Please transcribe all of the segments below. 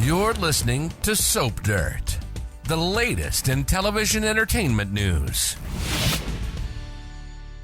You're listening to Soap Dirt, the latest in television entertainment news.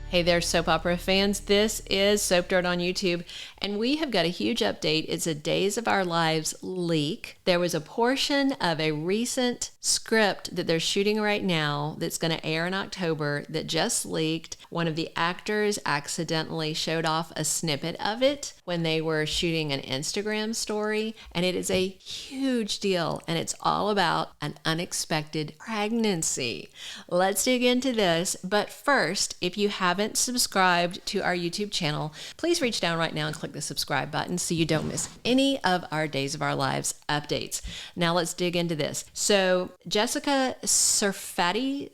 Hey there, soap opera fans. This is Soap Dirt on YouTube, and we have got a huge update. It's a Days of Our Lives leak. There was a portion of a recent script that they're shooting right now that's going to air in October that just leaked. One of the actors accidentally showed off a snippet of it when they were shooting an Instagram story, and it is a huge deal, and it's all about an unexpected pregnancy. Let's dig into this, but first, if you haven't subscribed to our YouTube channel, please reach down right now and click the subscribe button so you don't miss any of our Days of Our Lives updates. Now let's dig into this. So Jessica Serfaty,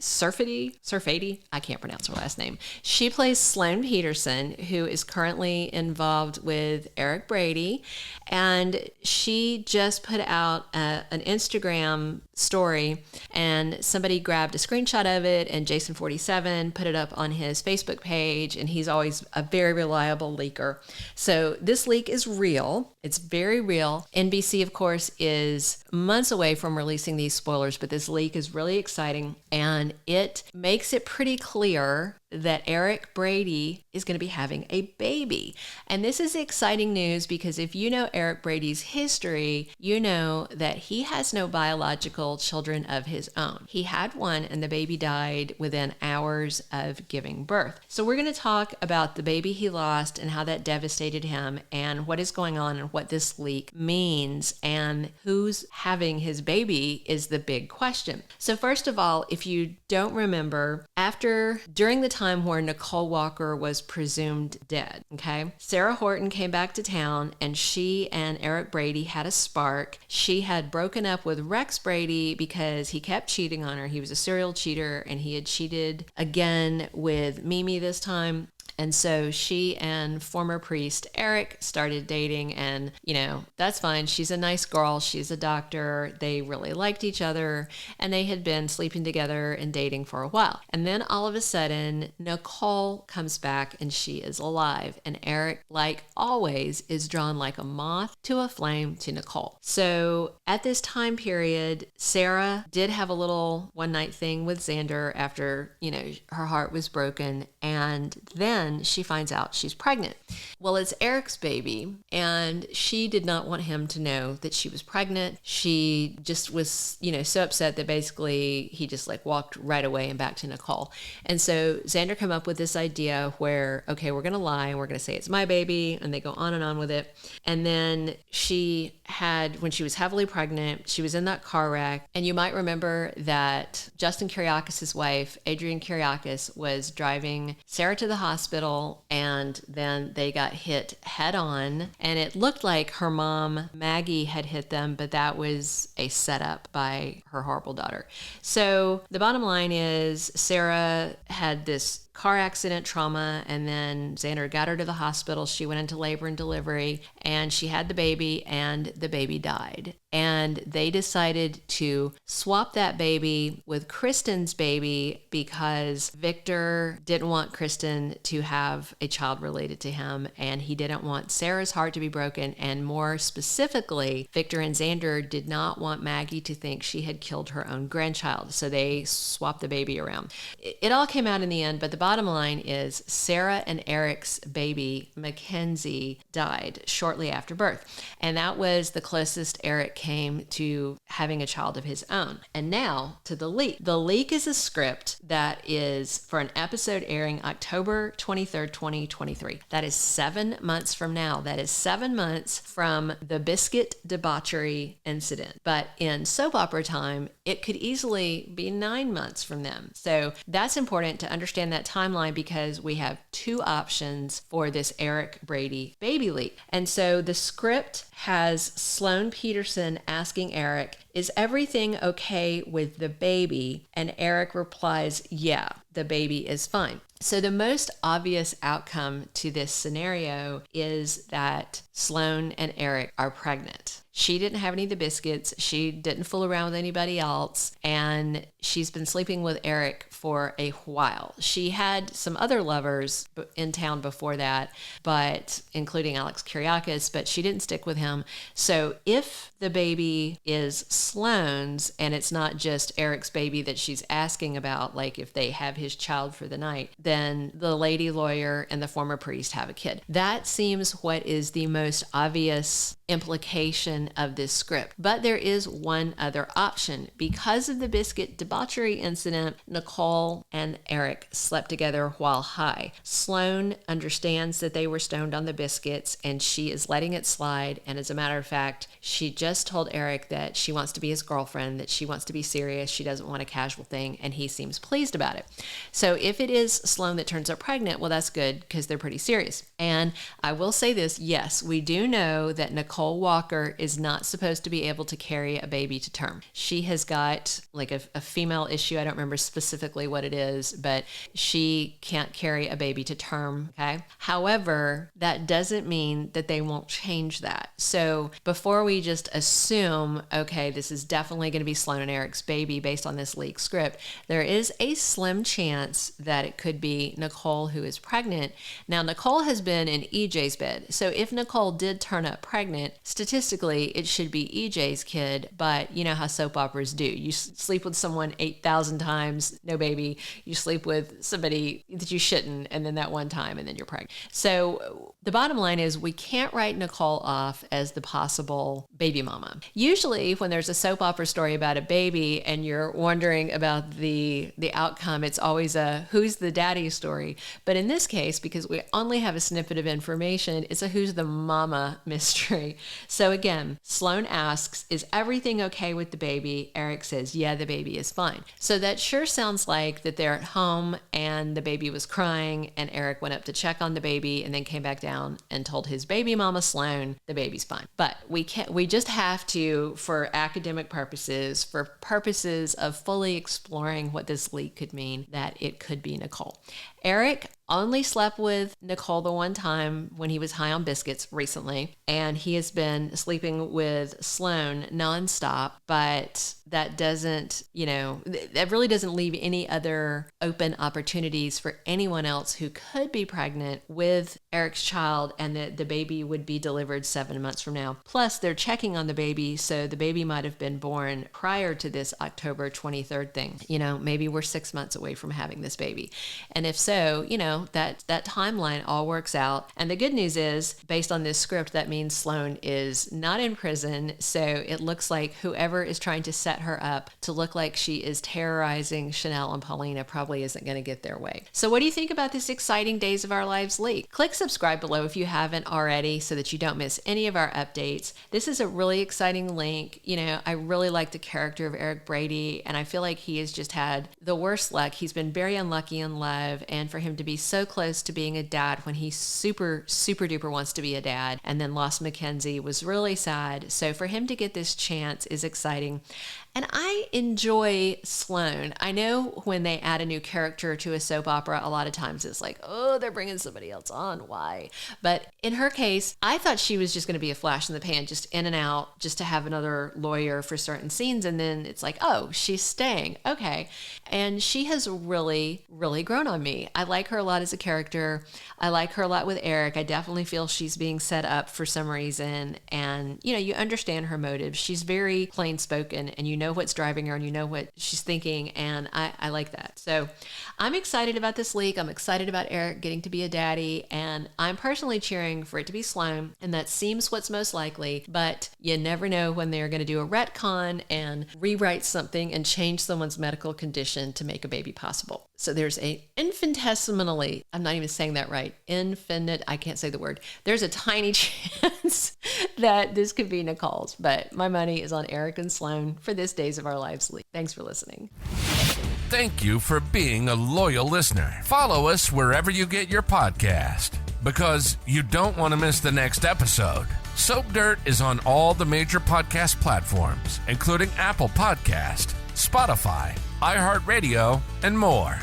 I can't pronounce her last name. She plays Sloan Petersen, who is currently involved with Eric Brady, and she just put out an Instagram story, and somebody grabbed a screenshot of it, and Jason47 put it up on his Facebook page, and he's always a very reliable leaker. So this leak is real. It's very real. NBC, of course, is months away from releasing these spoilers, but this leak is really exciting, and it makes it pretty clear that Eric Brady is going to be having a baby. And this is exciting news because if you know Eric Brady's history, you know that he has no biological children of his own. He had one, and the baby died within hours of giving birth. So we're going to talk about the baby he lost and how that devastated him and what is going on and what this leak means and who's having his baby is the big question. So first of all, if you don't remember, during the time where Nicole Walker was presumed dead, okay? Sarah Horton came back to town, and she and Eric Brady had a spark. She had broken up with Rex Brady because he kept cheating on her. He was a serial cheater, and he had cheated again with Mimi this time. And so she and former priest Eric started dating, and, that's fine. She's a nice girl. She's a doctor. They really liked each other, and they had been sleeping together and dating for a while. And then all of a sudden, Nicole comes back, and she is alive. And Eric, like always, is drawn like a moth to a flame to Nicole. So at this time period, Sarah did have a little one-night thing with Xander after, her heart was broken. And then she finds out she's pregnant. Well, it's Eric's baby, and she did not want him to know that she was pregnant. She just was, so upset that basically he just walked right away and back to Nicole. And so Xander came up with this idea where, okay, we're going to lie and we're going to say it's my baby, and they go on and on with it. And then when she was heavily pregnant, she was in that car wreck. And you might remember that Justin Kiriakis' wife, Adrienne Kiriakis, was driving Sarah to the hospital, and then they got hit head on, and it looked like her mom, Maggie, had hit them, but that was a setup by her horrible daughter. So the bottom line is Sarah had this car accident trauma, and then Xander got her to the hospital. She went into labor and delivery, and she had the baby, and the baby died. And they decided to swap that baby with Kristen's baby because Victor didn't want Kristen to have a child related to him, and he didn't want Sarah's heart to be broken. And more specifically, Victor and Xander did not want Maggie to think she had killed her own grandchild. So they swapped the baby around. It all came out in the end, but the bottom line is Sarah and Eric's baby, Mackenzie, died shortly after birth. And that was the closest Eric came to having a child of his own. And now to the leak. The leak is a script that is for an episode airing October 23rd, 2023. That is 7 months from now. That is 7 months from the biscuit debauchery incident. But in soap opera time, it could easily be 9 months from them. So that's important to understand that timeline because we have two options for this Eric Brady baby leak. And so the script has Sloan Petersen asking Eric, is everything okay with the baby? And Eric replies, yeah, the baby is fine. So the most obvious outcome to this scenario is that Sloan and Eric are pregnant. She didn't have any of the biscuits. She didn't fool around with anybody else. And she's been sleeping with Eric for a while. She had some other lovers in town before that, but including Alex Kyriakis, but she didn't stick with him. So if the baby is Sloan's and it's not just Eric's baby that she's asking about, like if they have his child for the night, then the lady lawyer and the former priest have a kid. That seems what is the most obvious implication of this script. But there is one other option. Because of the biscuit debauchery incident, Nicole and Eric slept together while high. Sloan understands that they were stoned on the biscuits and she is letting it slide. And as a matter of fact, she just told Eric that she wants to be his girlfriend, that she wants to be serious. She doesn't want a casual thing. And he seems pleased about it. So if it is Sloan that turns up pregnant, well, that's good because they're pretty serious. And I will say this, yes, we do know that Nicole Walker is not supposed to be able to carry a baby to term. She has got like a female issue. I don't remember specifically what it is, but she can't carry a baby to term, okay? However, that doesn't mean that they won't change that. So before we just assume, okay, this is definitely going to be Sloan and Eric's baby based on this leaked script, there is a slim chance that it could be Nicole who is pregnant. Now, Nicole has been in EJ's bed. So if Nicole did turn up pregnant, statistically, it should be EJ's kid, but you know how soap operas do. You sleep with someone 8,000 times, no baby. You sleep with somebody that you shouldn't, and then that one time, and then you're pregnant. So the bottom line is we can't write Nicole off as the possible baby mama. Usually when there's a soap opera story about a baby and you're wondering about the outcome, it's always a who's the daddy story. But in this case, because we only have a snippet of information, it's a who's the mama mystery. So again, Sloan asks, is everything okay with the baby? Eric says, yeah, the baby is fine. So that sure sounds like that they're at home and the baby was crying and Eric went up to check on the baby and then came back down and told his baby mama Sloan the baby's fine. But we just have to, for academic purposes, for purposes of fully exploring what this leak could mean, that it could be Nicole. Eric only slept with Nicole the one time when he was high on biscuits recently, and he has been sleeping with Sloan nonstop, but that doesn't, that really doesn't leave any other open opportunities for anyone else who could be pregnant with Eric's child and that the baby would be delivered 7 months from now. Plus, they're checking on the baby, so the baby might have been born prior to this October 23rd thing. Maybe we're 6 months away from having this baby. And if so, that timeline all works out. And the good news is, based on this script, that means Sloan is not in prison. So it looks like whoever is trying to set her up to look like she is terrorizing Chanel and Paulina probably isn't going to get their way. So what do you think about this exciting Days of Our Lives leak? Click subscribe below if you haven't already so that you don't miss any of our updates. This is a really exciting link. I really like the character of Eric Brady, and I feel like he has just had the worst luck. He's been very unlucky in love, and for him to be so close to being a dad when he super, super duper wants to be a dad and then lost Mackenzie was really sad. So for him to get this chance is exciting. And I enjoy Sloan. I know when they add a new character to a soap opera, a lot of times it's like, oh, they're bringing somebody else on. Why? But in her case, I thought she was just going to be a flash in the pan, just in and out, just to have another lawyer for certain scenes. And then it's like, oh, she's staying. Okay. And she has really, really grown on me. I like her a lot as a character. I like her a lot with Eric. I definitely feel she's being set up for some reason. And, you understand her motives. She's very plain spoken and you know what's driving her and you know what she's thinking, and I like that. So I'm excited about this leak. I'm excited about Eric getting to be a daddy, and I'm personally cheering for it to be Sloan, and that seems what's most likely, but you never know when they're going to do a retcon and rewrite something and change someone's medical condition to make a baby possible. So there's a infinitesimally, I'm not even saying that right, I can't say the word. There's a tiny chance that this could be Nicole's, but my money is on Eric and Sloan for this Days of Our Lives leak. Thanks for listening. Thank you for being a loyal listener. Follow us wherever you get your podcast, because you don't want to miss the next episode. Soap Dirt is on all the major podcast platforms, including Apple Podcast, Spotify, iHeartRadio, and more.